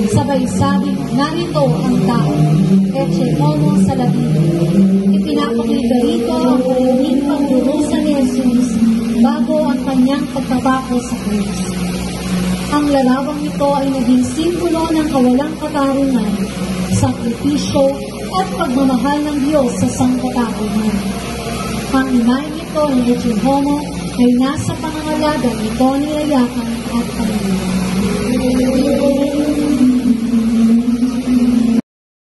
Sabay sabing, narito ang tao, Ecce Homo sa Latin. Ipinapakita rito ang uling pagdurusa ni Jesus bago ang kanyang pagtabako sa krus. Ang larawang ito ay naging simbolo ng kawalang katarungan, sakripisyo at pagmamahal ng Diyos sa sangkatauhan. Ang imahe nito ng Ecce Homo ay nasa pangangalaga nito ni Rayakan at Panginoon.